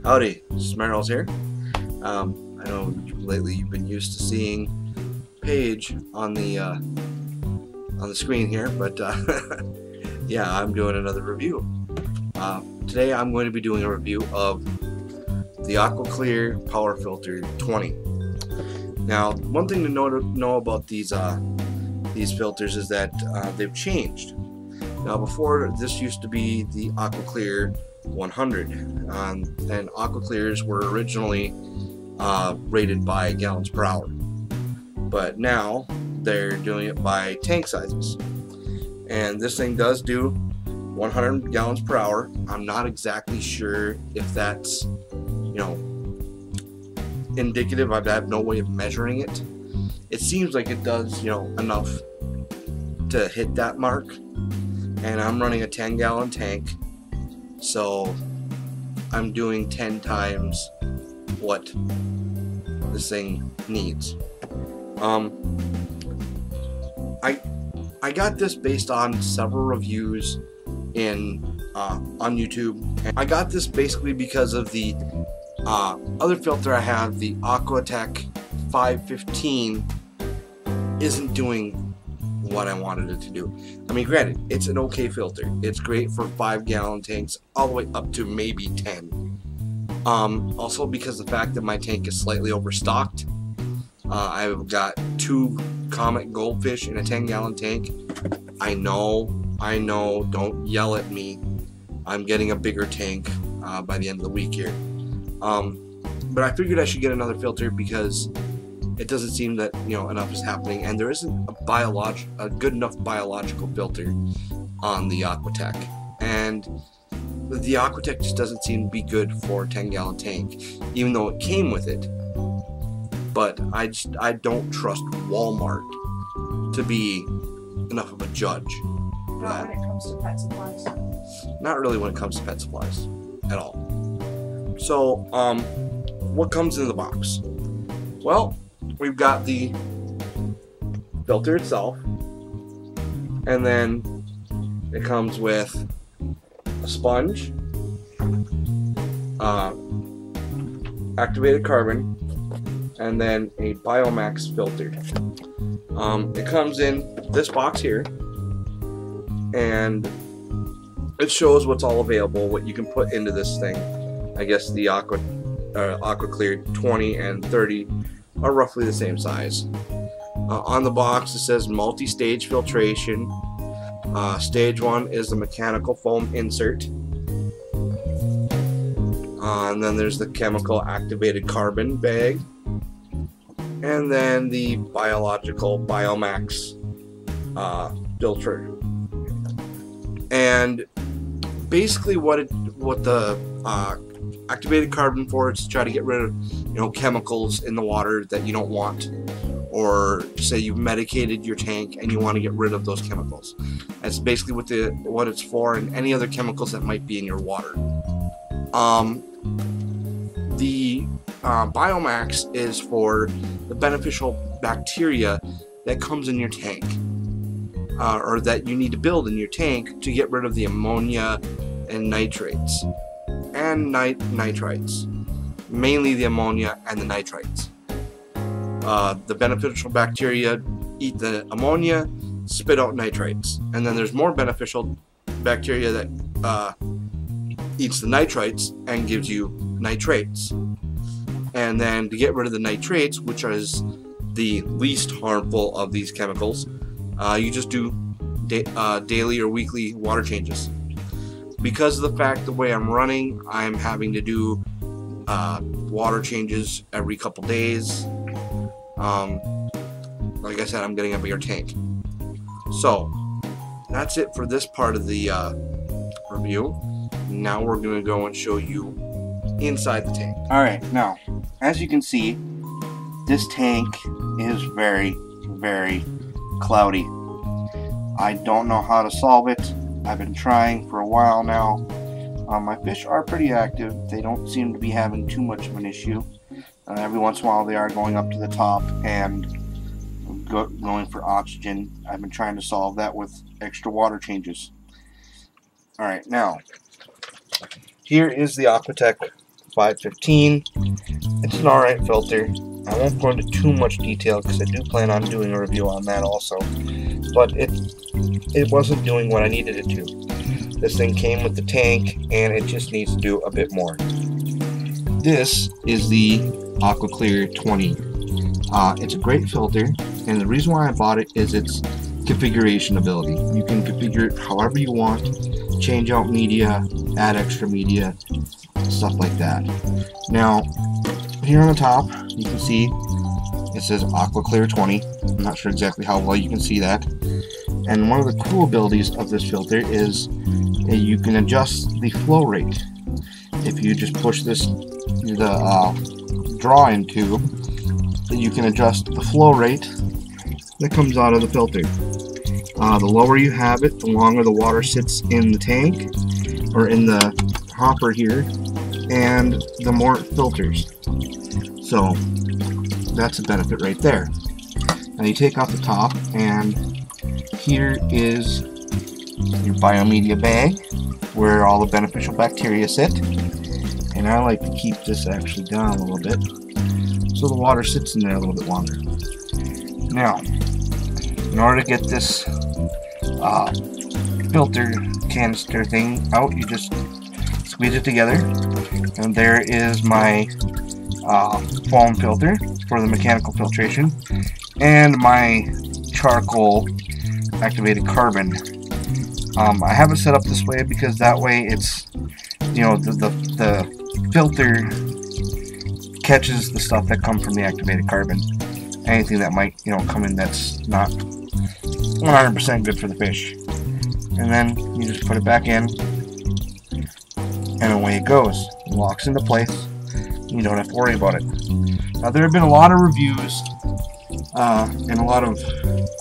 Howdy, SmerrillS here. I know lately you've been used to seeing Paige on the screen here, but yeah, I'm doing another review. Today I'm going to be doing a review of the AquaClear Power Filter 20. Now, one thing to know about these filters is that they've changed. Now, before, this used to be the AquaClear 100, and AquaClears were originally rated by gallons per hour, but now they're doing it by tank sizes, and this thing does do 100 gallons per hour. I'm not exactly sure if that's, you know, indicative. I have no way of measuring it. It seems like it does, you know, enough to hit that mark, and I'm running a 10-gallon tank, so I'm doing 10 times what this thing needs. I got this based on several reviews on YouTube. And I got this basically because of the other filter I have, the AquaTech 515, isn't doing what I wanted it to do. I mean, granted, it's an okay filter. It's great for 5-gallon tanks all the way up to maybe 10. Also, because of the fact that my tank is slightly overstocked, I've got 2 comet goldfish in a 10-gallon tank. I know, don't yell at me. I'm getting a bigger tank by the end of the week here. But I figured I should get another filter because it doesn't seem that, you know, enough is happening, and there isn't a good enough biological filter on the AquaTech, and the AquaTech just doesn't seem to be good for a 10-gallon tank, even though it came with it. But I don't trust Walmart to be enough of a judge. Not when it comes to pet supplies. Not really when it comes to pet supplies at all. So, what comes in the box? Well, we've got the filter itself, and then it comes with a sponge, activated carbon, and then a Biomax filter. It comes in this box here, and it shows what's all available, what you can put into this thing. I guess the AquaClear 20 and 30 are roughly the same size. On the box it says multi-stage filtration. Stage 1 is the mechanical foam insert. And then there's the chemical activated carbon bag. And then the biological Biomax filter. And basically what the activated carbon for is to try to get rid of, you know, chemicals in the water that you don't want, or say you've medicated your tank and you want to get rid of those chemicals. That's basically what it's for, and any other chemicals that might be in your water. The Biomax is for the beneficial bacteria that comes in your tank, or that you need to build in your tank to get rid of the ammonia and nitrates. And nitrites, mainly the ammonia and the nitrites. The beneficial bacteria eat the ammonia, spit out nitrates, and then there's more beneficial bacteria that eats the nitrites and gives you nitrates. And then to get rid of the nitrates, which is the least harmful of these chemicals, you just do daily or weekly water changes. Because of the fact the way I'm running, I'm having to do water changes every couple days. Like I said, I'm getting a bigger tank. So that's it for this part of the review. Now we're going to go and show you inside the tank. Alright, now as you can see, this tank is very, very cloudy. I don't know how to solve it. I've been trying for a while now. My fish are pretty active. They don't seem to be having too much of an issue. Every once in a while they are going up to the top and going for oxygen. I've been trying to solve that with extra water changes. Alright, now here is the AquaTech 515. It's an alright filter. I won't go into too much detail because I do plan on doing a review on that also. But it wasn't doing what I needed it to. This thing came with the tank and it just needs to do a bit more. This is the AquaClear 20. It's a great filter, and the reason why I bought it is its configuration ability. You can configure it however you want, change out media, add extra media, stuff like that. Now, here on the top, you can see it says AquaClear 20. I'm not sure exactly how well you can see that. And one of the cool abilities of this filter is you can adjust the flow rate. If you just push the draw-in tube, you can adjust the flow rate that comes out of the filter. The lower you have it, the longer the water sits in the tank or in the hopper here, and the more it filters. So that's a benefit right there. Now you take off the top, and here is your biomedia bag where all the beneficial bacteria sit. And I like to keep this actually down a little bit so the water sits in there a little bit longer. Now, in order to get this filter canister thing out, you just squeeze it together, and there is my foam filter for the mechanical filtration and my charcoal activated carbon. I have it set up this way because that way it's, you know, the filter catches the stuff that comes from the activated carbon. Anything that might, you know, come in that's not 100% good for the fish. And then you just put it back in, and away it goes. It locks into place. You don't have to worry about it. Now, there have been a lot of reviews, and a lot of,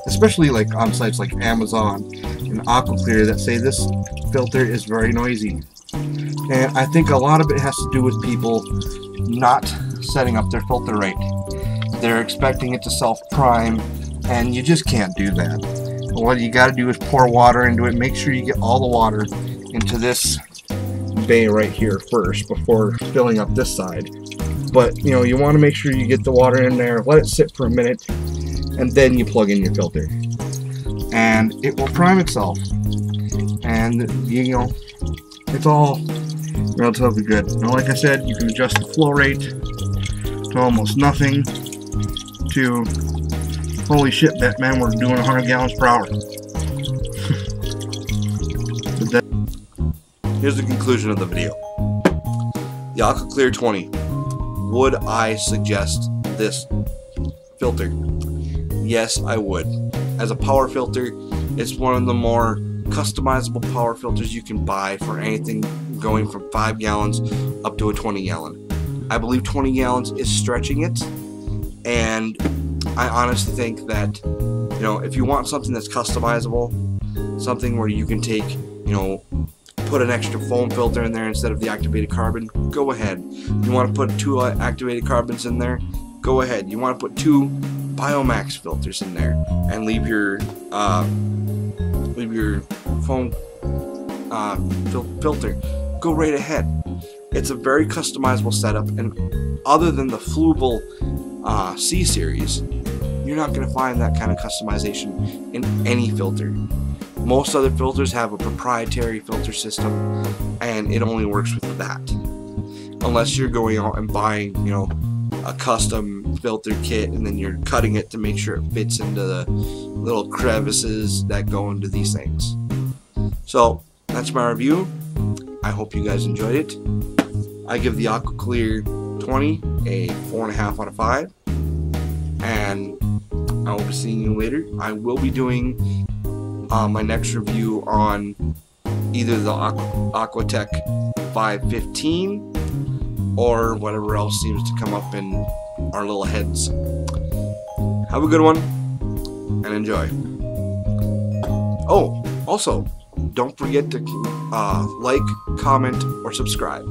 especially like on sites like Amazon and AquaClear, that say this filter is very noisy. And I think a lot of it has to do with people not setting up their filter right. They're expecting it to self-prime, and you just can't do that. What you got to do is pour water into it. Make sure you get all the water into this bay right here first before filling up this side. But you know, you want to make sure you get the water in there, let it sit for a minute, and then you plug in your filter, and it will prime itself. And you know, it's all relatively good. Now, like I said, you can adjust the flow rate to almost nothing to holy shit, Batman, we're doing 100 gallons per hour. Here's the conclusion of the video. The AquaClear 20. Would I suggest this filter? Yes, I would. As a power filter, it's one of the more customizable power filters you can buy for anything going from 5 gallons up to a 20 gallon. I believe 20 gallons is stretching it, and I honestly think that, you know, if you want something that's customizable, something where you can take, you know, put an extra foam filter in there instead of the activated carbon, go ahead. You want to put 2 activated carbons in there, go ahead. You want to put 2 Biomax filters in there and leave your foam filter, go right ahead. It's a very customizable setup, and other than the Flubel C series, you're not going to find that kind of customization in any filter. Most other filters have a proprietary filter system, and it only works with that. Unless you're going out and buying, you know, a custom filter kit, and then you're cutting it to make sure it fits into the little crevices that go into these things. So that's my review. I hope you guys enjoyed it. I give the AquaClear 20 a 4.5 out of 5, and I will be seeing you later. I will be doing my next review on either the Aquatech 515 or whatever else seems to come up in our little heads. Have a good one and enjoy. Oh, also, don't forget to like, comment, or subscribe.